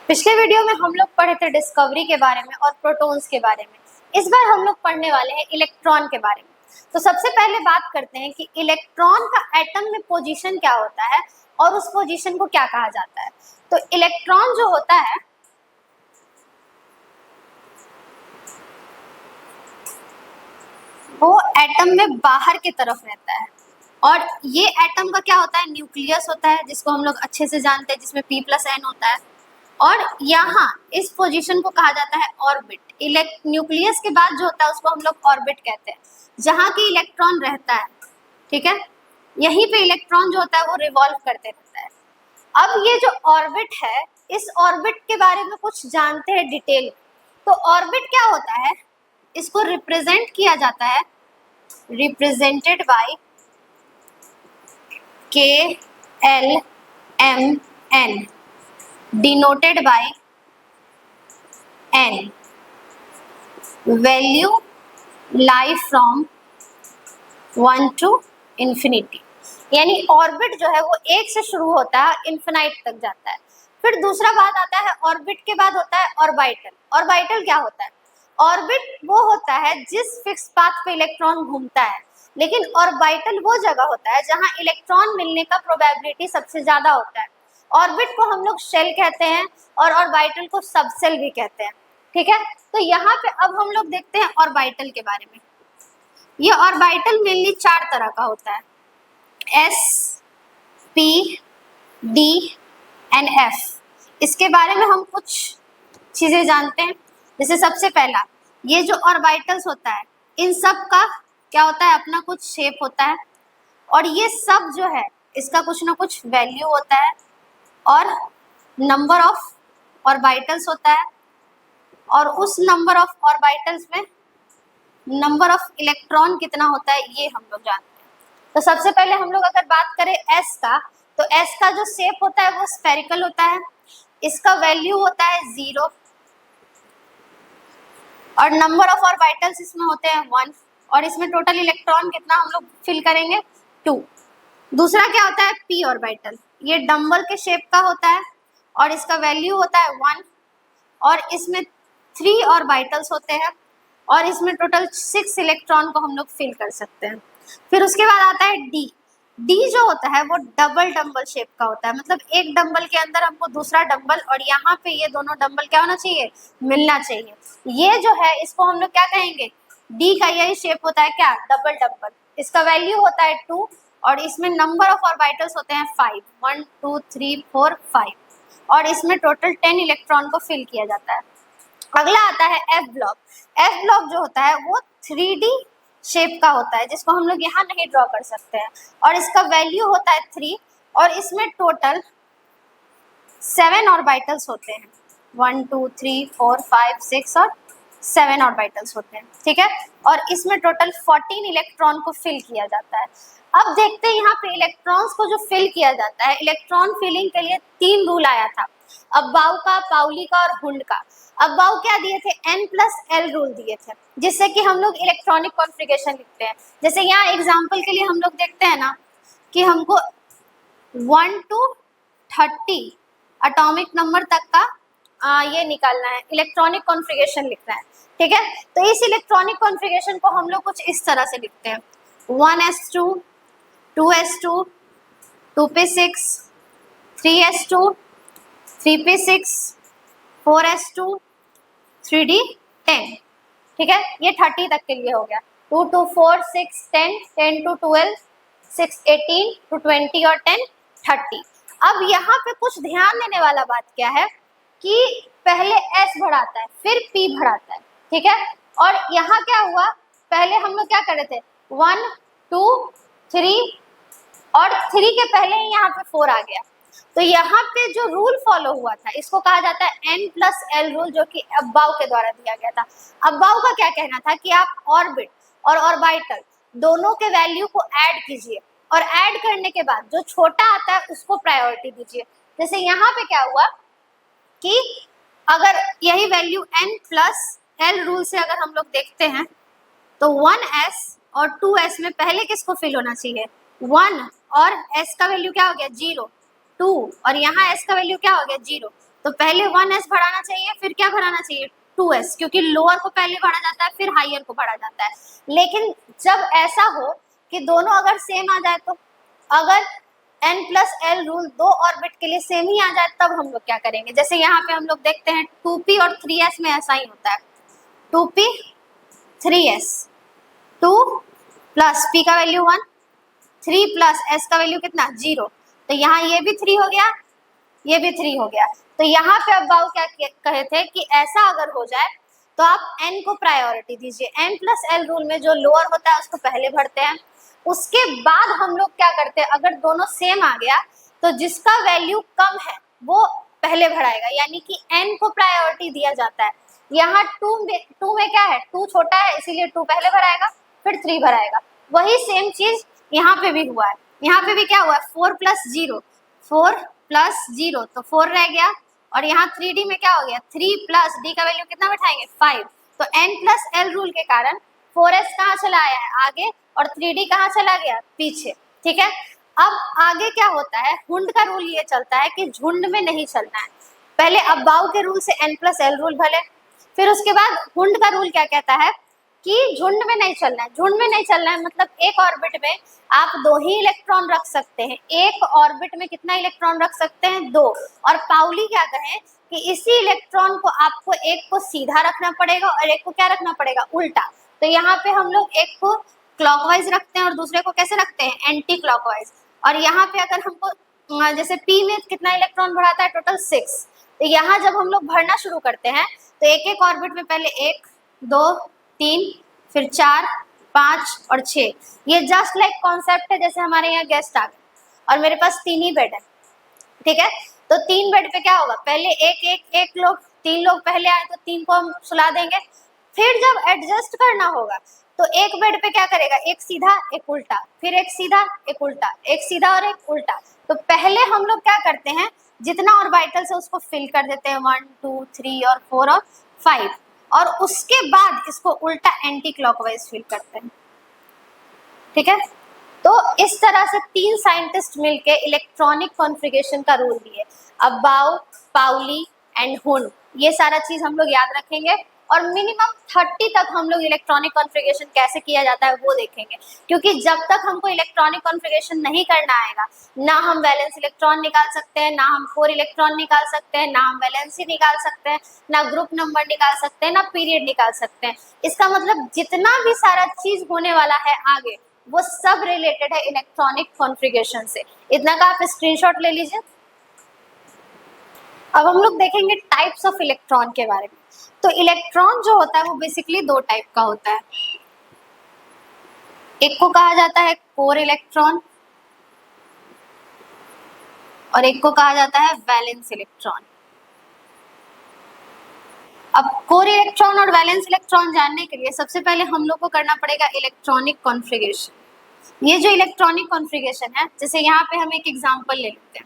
पिछले वीडियो में हम लोग पढ़े थे डिस्कवरी के बारे में और प्रोटॉन्स के बारे में। इस बार हम लोग पढ़ने वाले हैं इलेक्ट्रॉन के बारे में। तो सबसे पहले बात करते हैं कि इलेक्ट्रॉन का एटम में पोजीशन क्या होता है और उस पोजीशन को क्या कहा जाता है। तो इलेक्ट्रॉन जो होता है वो एटम में बाहर की तरफ रहता है और ये एटम का क्या होता है, न्यूक्लियस होता है, जिसको हम लोग अच्छे से जानते हैं, जिसमें P+N होता है। और यहाँ इस पोजीशन को कहा जाता है ऑर्बिट। न्यूक्लियस के बाद जो होता है उसको हम लोग ऑर्बिट कहते हैं, जहाँ की इलेक्ट्रॉन रहता है। ठीक है, यहीं पे इलेक्ट्रॉन जो होता है वो रिवॉल्व करते रहता है। अब ये जो ऑर्बिट है, इस ऑर्बिट के बारे में कुछ जानते हैं डिटेल। तो ऑर्बिट क्या होता है, इसको रिप्रेजेंट किया जाता है, represented by KLMN, denoted by N. Value lie from 1 to infinity। यानी ऑर्बिट जो है वो 1 से शुरू होता है, इन्फिनाइट तक जाता है। फिर दूसरा बात आता है, ऑर्बिट के बाद होता है ऑर्बिटल। ऑर्बिटल क्या होता है? ऑर्बिट वो होता है जिस फिक्स पाथ पे इलेक्ट्रॉन घूमता है, लेकिन ऑर्बिटल वो जगह होता है जहां इलेक्ट्रॉन मिलने का प्रोबेबिलिटी सबसे ज्यादा होता है। ऑर्बिट को हम लोग शेल कहते हैं और ऑर्बिटल को सबसेल भी कहते हैं। ठीक है, तो यहाँ पे अब हम लोग देखते हैं ऑर्बिटल के बारे में। ये ऑर्बिटल मेनली 4 तरह का होता है, S, P, D and F। इसके बारे में हम कुछ चीजें जानते हैं। जैसे सबसे पहला, ये जो ऑर्बिटल्स होता है इन सब का क्या होता है, अपना कुछ शेप होता है और ये सब जो है इसका कुछ ना कुछ वैल्यू होता है और नंबर ऑफ ऑर्बिटल्स होता है और उस नंबर ऑफ ऑर्बिटल्स में नंबर ऑफ इलेक्ट्रॉन कितना होता है ये हम लोग जानते हैं। तो सबसे पहले हम लोग अगर बात करें S का, तो S का जो शेप होता है वो स्फेरिकल होता है, इसका वैल्यू होता है 0 और नंबर ऑफ ऑर्बिटल्स इसमें होते हैं 1 और इसमें टोटल इलेक्ट्रॉन कितना हम लोग फिल करेंगे, 2। दूसरा क्या होता है, P ऑर्बिटल। ये डंबल के शेप का होता है और इसका वैल्यू होता है 1 और इसमें 3 ऑर्बिटल्स होते हैं और इसमें टोटल 6 इलेक्ट्रॉन को हम लोग फिल कर सकते हैं। फिर उसके बाद आता है D। D जो होता है वो डबल डंबल शेप का होता है, मतलब एक डंबल के अंदर हमको दूसरा डंबल और यहाँ पे ये दोनों डंबल क्या होना चाहिए, मिलना चाहिए। ये जो है इसको हम लोग क्या कहेंगे, D का यही शेप होता है क्या, डबल डंबल। इसका वैल्यू होता है 2 और इसमें नंबर ऑफ ऑर्बिटल्स होते हैं 5, 1 2 3 4 5 और इसमें टोटल 10 इलेक्ट्रॉन को फिल किया जाता है। अगला आता है F ब्लॉक। F ब्लॉक जो होता है वो 3D शेप का होता है, जिसको हम लोग यहाँ नहीं ड्रॉ कर सकते हैं और इसका वैल्यू होता है 3 और इसमें टोटल 7 ऑर्बिटल्स होते हैं, 1 2 3 4 5 6 और 7 ऑर्बिटल्स होते हैं। ठीक है, और इसमें टोटल 14 इलेक्ट्रॉन को फिल किया जाता है। अब देखते हैं यहाँ पे इलेक्ट्रॉन्स को जो फिल किया जाता है, इलेक्ट्रॉन फिलिंग के लिए 3 रूल आया था, अब्बाउ का, पाउली का और हुंड का। अब्बाउ क्या दिए थे, N+L रूल दिए थे, जिससे कि हम लोग इलेक्ट्रॉनिक कॉन्फ़िगरेशन लिखते हैं। जैसे यहाँ एग्जांपल के लिए हम लोग देखते हैं ना कि हमको 1 to 30 एटॉमिक नंबर तक का ये निकालना है, इलेक्ट्रॉनिक कॉन्फ़िगरेशन लिखना है। ठीक है, तो इस इलेक्ट्रॉनिक कॉन्फ़िगरेशन को हम लोग कुछ इस तरह से लिखते हैं, 1s2 2s2 2p6 3s2 3p6 4s2 3d10। ठीक है, ये 30 तक के लिए हो गया, 2 to 4 6 10 10 to 12 6 18 to 20 और 10 30। अब यहाँ पे कुछ ध्यान देने वाला बात क्या है कि पहले S बढ़ाता है फिर P बढ़ाता है। ठीक है, और यहाँ क्या हुआ, पहले हम लोग क्या कर रहे थे, 1 2 3 और 3 के पहले ही यहाँ पे 4 आ गया। तो यहाँ पे जो रूल फॉलो हुआ था इसको कहा जाता है N+L रूल, जो कि अब्बाउ के द्वारा दिया गया था। अब्बाउ का क्या कहना था कि आप ऑर्बिट और ऑर्बिटल दोनों के वैल्यू को ऐड कीजिए और ऐड करने के बाद जो छोटा आता है उसको प्रायोरिटी दीजिए। जैसे यहाँ पे क्या हुआ कि अगर यही वैल्यू N+L रूल से अगर हम लोग देखते हैं तो 1s और 2s में पहले किसको फिल होना चाहिए, 1 और s का वैल्यू क्या हो गया 0, 2 और यहाँ s का वैल्यू क्या हो गया 0। तो पहले 1s बढ़ाना चाहिए, फिर क्या बढ़ाना चाहिए 2s, क्योंकि लोअर को पहले बढ़ा जाता है फिर हायर को बढ़ा जाता है। लेकिन जब ऐसा हो कि दोनों अगर सेम आ जाए, तो अगर n+l रूल दो ऑर्बिट के लिए सेम ही आ जाए, तब हम लोग क्या करेंगे? जैसे यहाँ पे हम लोग देखते हैं 2p और 3s में ऐसा ही होता है, 2p 3s, 2 प्लस p का वैल्यू 1, 3 प्लस s का वैल्यू कितना 0, तो यहाँ ये भी 3 हो गया, ये भी 3 हो गया। तो यहाँ पे अब बाबू क्या कहे थे कि ऐसा अगर हो जाए तो आप n को प्रायोरिटी दीजिए, n+l रूल में जो लोअर होता है उसको पहले भरते हैं, उसके बाद हम लोग क्या करते हैं, अगर दोनों सेम आ गया तो जिसका वैल्यू कम है वो पहले भराएगा, यानी कि n को प्रायोरिटी दिया जाता है। यहाँ 2 में क्या है, 2 छोटा है इसीलिए 2 पहले भराएगा फिर 3 भराएगा। वही सेम चीज यहाँ पे भी हुआ है, यहाँ पे भी क्या हुआ है 4 + 0, 4 + 0 तो 4 रह गया, और यहाँ 3D में क्या हो गया 3 प्लस d का वैल्यू कितना बैठाएंगे 5, तो n+l रूल के कारण 4s कहाँ चला आया है आगे और 3D कहाँ चला गया पीछे। ठीक है, अब आगे क्या होता है, हुंड का रूल ये चलता है कि झुंड में नहीं चलना है। पहले अब्बाउ के रूल से n+l रूल भले, फिर उसके बाद हुंड का रूल क्या कहता है कि झुंड में नहीं चलना है। झुंड में नहीं चलना है मतलब एक ऑर्बिट में आप 2 ही इलेक्ट्रॉन रख सकते हैं, एक ऑर्बिट में कितना इलेक्ट्रॉन रख सकते हैं 2, और पाउली क्या कहे कि इसी इलेक्ट्रॉन को आपको एक को सीधा रखना पड़ेगा और एक को क्या रखना पड़ेगा उल्टा। तो यहाँ पे हम लोग एक को क्लॉकवाइज रखते हैं और दूसरे को कैसे रखते हैं एंटी क्लॉकवाइज। और यहाँ पे अगर हमको जैसे p में कितना इलेक्ट्रॉन भराता है टोटल 6, तो यहाँ जब हम लोग भरना शुरू करते हैं तो एक एक ऑर्बिट में पहले 1 2 3 फिर 4 5 और 6, ये जस्ट लाइक कॉन्सेप्ट है जैसे हमारे यहाँ गेस्ट आ गए और मेरे पास 3 ही बेड है। ठीक है, तो 3 बेड पे क्या होगा, पहले एक लोग 3 लोग पहले आए तो 3 को हम सुला देंगे, फिर जब एडजस्ट करना होगा तो एक बेड पे क्या करेगा, एक सीधा एक उल्टा, फिर एक सीधा एक उल्टा, एक सीधा और एक उल्टा। तो पहले हम लोग क्या करते हैं, जितना ऑर्बिटल्स है उसको फिल कर देते हैं 1 2 3 और 4 और 5, और उसके बाद इसको उल्टा एंटी क्लॉकवाइज फिल करते हैं। ठीक है, तो इस तरह से 3 साइंटिस्ट मिलके इलेक्ट्रॉनिक कॉन्फ़िगरेशन का रूल दिए, अब्बाउ, पाउली एंड हुंड। ये सारा चीज हम लोग याद रखेंगे और मिनिमम 30 तक हम लोग इलेक्ट्रॉनिक कॉन्फ़िगरेशन कैसे किया जाता है वो देखेंगे, क्योंकि जब तक हमको इलेक्ट्रॉनिक कॉन्फ़िगरेशन नहीं करना आएगा, ना हम वैलेंस इलेक्ट्रॉन निकाल सकते हैं, ना हम 4 इलेक्ट्रॉन निकाल सकते हैं, ना हम वैलेंसी निकाल सकते हैं, ना ग्रुप नंबर निकाल सकते हैं, ना पीरियड निकाल सकते हैं। इसका मतलब जितना भी सारा चीज होने वाला है आगे वो सब रिलेटेड है इलेक्ट्रॉनिक कॉन्फ़िगरेशन से। इतना का आप स्क्रीनशॉट ले लीजिए। अब हम लोग देखेंगे टाइप्स ऑफ इलेक्ट्रॉन के बारे में। तो इलेक्ट्रॉन जो होता है वो बेसिकली 2 टाइप का होता है, एक को कहा जाता है कोर इलेक्ट्रॉन और एक को कहा जाता है वैलेंस इलेक्ट्रॉन। अब कोर इलेक्ट्रॉन और वैलेंस इलेक्ट्रॉन जानने के लिए सबसे पहले हम लोग को करना पड़ेगा इलेक्ट्रॉनिक कॉन्फ़िगरेशन। ये जो इलेक्ट्रॉनिक कॉन्फ़िगरेशन है, जैसे यहाँ पे हम एक एग्जांपल ले लेते हैं।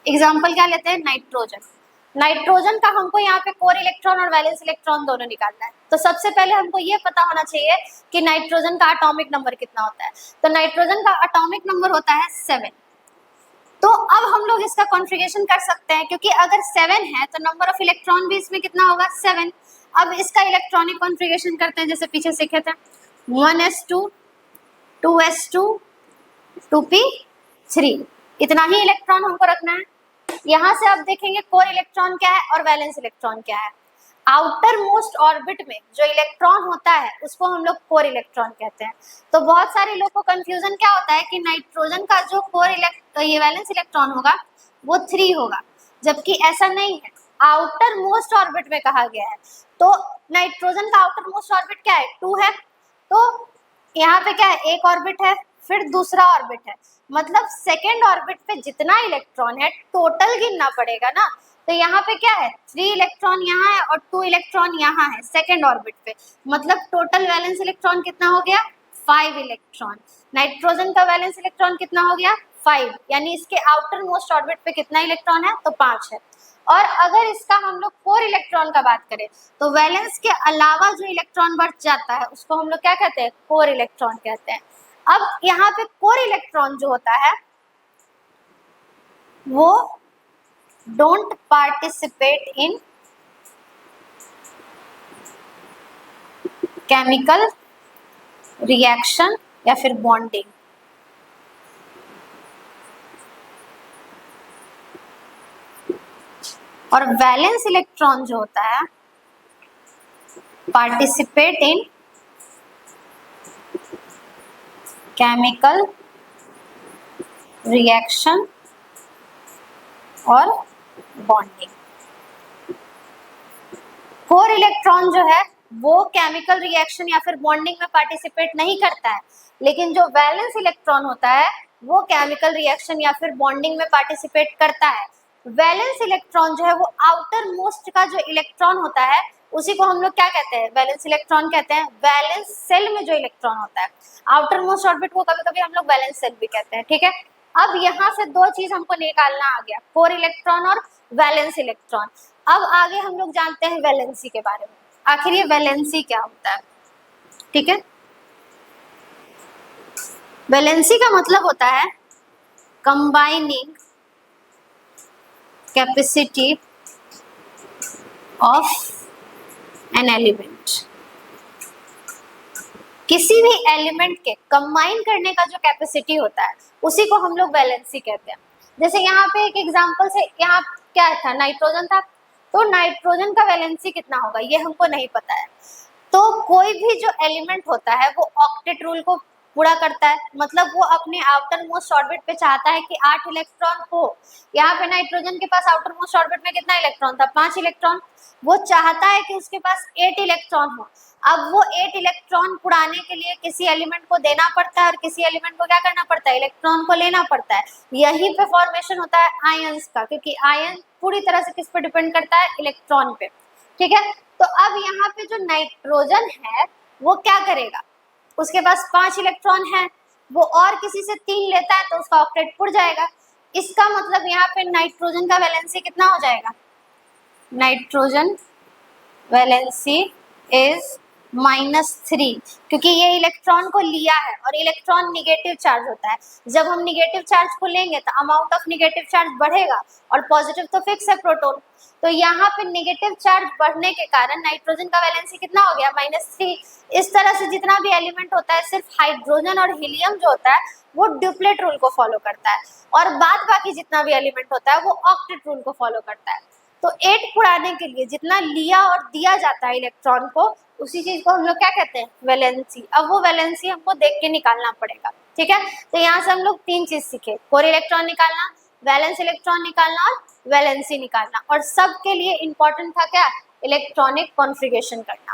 एग्जांपल क्या लेते हैं, नाइट्रोजन। नाइट्रोजन का हमको यहाँ पे कोर इलेक्ट्रॉन और वैलेंस इलेक्ट्रॉन दोनों निकालना है। तो सबसे पहले हमको ये पता होना चाहिए कि नाइट्रोजन का एटॉमिक नंबर कितना होता है। तो नाइट्रोजन का एटॉमिक नंबर होता है 7। तो अब हम लोग इसका कॉन्फ़िगरेशन कर सकते हैं, क्योंकि अगर 7 है तो नंबर ऑफ इलेक्ट्रॉन भी इसमें कितना होगा 7। अब इसका इलेक्ट्रॉनिक कॉन्फ़िगरेशन करते हैं, जैसे पीछे सीखे थे 1s2 2s2 2p3, इतना ही इलेक्ट्रॉन हमको रखना है। यहाँ से आप देखेंगे कोर इलेक्ट्रॉन क्या है और वैलेंस इलेक्ट्रॉन क्या है। आउटर मोस्ट ऑर्बिट में जो इलेक्ट्रॉन होता है उसको हम लोग कोर इलेक्ट्रॉन कहते हैं। तो बहुत सारे लोग को कंफ्यूजन क्या होता है कि नाइट्रोजन का जो ये वैलेंस इलेक्ट्रॉन होगा वो 3 होगा, जबकि ऐसा नहीं है, आउटर मोस्ट ऑर्बिट में कहा गया है। तो नाइट्रोजन का आउटर मोस्ट ऑर्बिट क्या है 2 है, तो यहाँ पे क्या है एक ऑर्बिट है फिर दूसरा ऑर्बिट है, मतलब सेकेंड ऑर्बिट पे जितना इलेक्ट्रॉन है टोटल गिनना पड़ेगा ना। तो यहाँ पे क्या है 3 इलेक्ट्रॉन यहाँ है और 2 इलेक्ट्रॉन यहाँ है सेकेंड ऑर्बिट पे, मतलब टोटल वैलेंस इलेक्ट्रॉन कितना हो गया 5 इलेक्ट्रॉन। नाइट्रोजन का वैलेंस इलेक्ट्रॉन कितना हो गया 5, यानी इसके आउटर मोस्ट ऑर्बिट पे कितना इलेक्ट्रॉन है तो 5 है। और अगर इसका हम लोग कोर इलेक्ट्रॉन का बात करें तो वैलेंस के अलावा जो इलेक्ट्रॉन बच जाता है उसको हम लोग क्या कहते हैं कोर इलेक्ट्रॉन कहते हैं। अब यहाँ पे कोर इलेक्ट्रॉन जो होता है वो don't participate in chemical reaction या फिर बॉन्डिंग। और वैलेंस इलेक्ट्रॉन जो होता है पार्टिसिपेट इन केमिकल रिएक्शन और बॉन्डिंग। कोर इलेक्ट्रॉन जो है वो केमिकल रिएक्शन या फिर बॉन्डिंग में पार्टिसिपेट नहीं करता है, लेकिन जो वैलेंस इलेक्ट्रॉन होता है वो केमिकल रिएक्शन या फिर बॉन्डिंग में पार्टिसिपेट करता है। वैलेंस इलेक्ट्रॉन जो है वो आउटर मोस्ट का जो इलेक्ट्रॉन होता है उसी को हम लोग क्या कहते हैं, वैलेंस इलेक्ट्रॉन कहते हैं। वैलेंस सेल में जो इलेक्ट्रॉन होता है आउटर मोस्ट ऑर्बिट को कभी कभी हम लोग वैलेंस सेल भी कहते हैं, ठीक है। अब यहाँ से दो चीज हमको निकालना आ गया, कोर इलेक्ट्रॉन और वैलेंस इलेक्ट्रॉन। अब आगे हम लोग जानते हैं वैलेंसी के बारे में, आखिर ये वैलेंसी क्या होता है, ठीक है। वैलेंसी का मतलब होता है combining capacity of an element. किसी भी एलिमेंट के कंबाइन करने का जो कैपेसिटी होता है उसी को हम लोग वैलेंसी कहते हैं। जैसे यहाँ पे एक एग्जांपल से, यहाँ क्या था, नाइट्रोजन था, तो नाइट्रोजन का वैलेंसी कितना होगा ये हमको नहीं पता है। तो कोई भी जो एलिमेंट होता है वो ऑक्टेट रूल को पूरा करता है, मतलब वो अपने आउटर मोस्ट ऑर्बिट पे चाहता है कि 8 इलेक्ट्रॉन हो। यहाँ पे नाइट्रोजन के पास आउटर मोस्ट ऑर्बिट में कितना इलेक्ट्रॉन था, 5 इलेक्ट्रॉन। वो चाहता है कि उसके पास 8 इलेक्ट्रॉन हो। अब वो 8 इलेक्ट्रॉन उड़ाने के लिए किसी एलिमेंट को देना पड़ता है और किसी एलिमेंट को क्या करना पड़ता है, इलेक्ट्रॉन को लेना पड़ता है। यहीं पे फॉर्मेशन होता है आयंस का, क्योंकि आयन पूरी तरह से किस पे डिपेंड करता है, इलेक्ट्रॉन पे, ठीक है। तो अब यहाँ पे जो नाइट्रोजन है वो क्या करेगा, उसके पास 5 इलेक्ट्रॉन है, वो और किसी से 3 लेता है तो उसका ऑक्टेट उड़ जाएगा। इसका मतलब यहाँ पे नाइट्रोजन का वैलेंसी कितना हो जाएगा, नाइट्रोजन वैलेंसी इज -3, क्योंकि ये इलेक्ट्रॉन को लिया है और इलेक्ट्रॉन निगेटिव चार्ज होता है। जब हम निगेटिव चार्ज को लेंगे तो अमाउंट ऑफ निगेटिव चार्ज बढ़ेगा और पॉजिटिव तो फिक्स है प्रोटॉन। तो यहाँ पे निगेटिव चार्ज बढ़ने के कारण नाइट्रोजन का वैलेंसी कितना हो गया, -3। इस तरह से जितना भी एलिमेंट होता है सिर्फ हाइड्रोजन और हीलियम जो होता है वो ड्यूप्लेट रूल को फॉलो करता है, और बाद बाकी जितना भी एलिमेंट होता है वो ऑक्टेट रूल को फॉलो करता है। तो 8 उड़ाने के लिए जितना लिया और दिया जाता है इलेक्ट्रॉन को, उसी चीज को हम लोग क्या कहते हैं, वैलेंसी। अब वो वैलेंसी हमको देख के निकालना पड़ेगा, ठीक है। तो यहाँ से हम लोग 3 चीज सीखे, कोर इलेक्ट्रॉन निकालना, वैलेंस इलेक्ट्रॉन निकालना और वैलेंसी निकालना। और सबके लिए इंपॉर्टेंट था क्या, इलेक्ट्रॉनिक कॉन्फ़िगरेशन करना।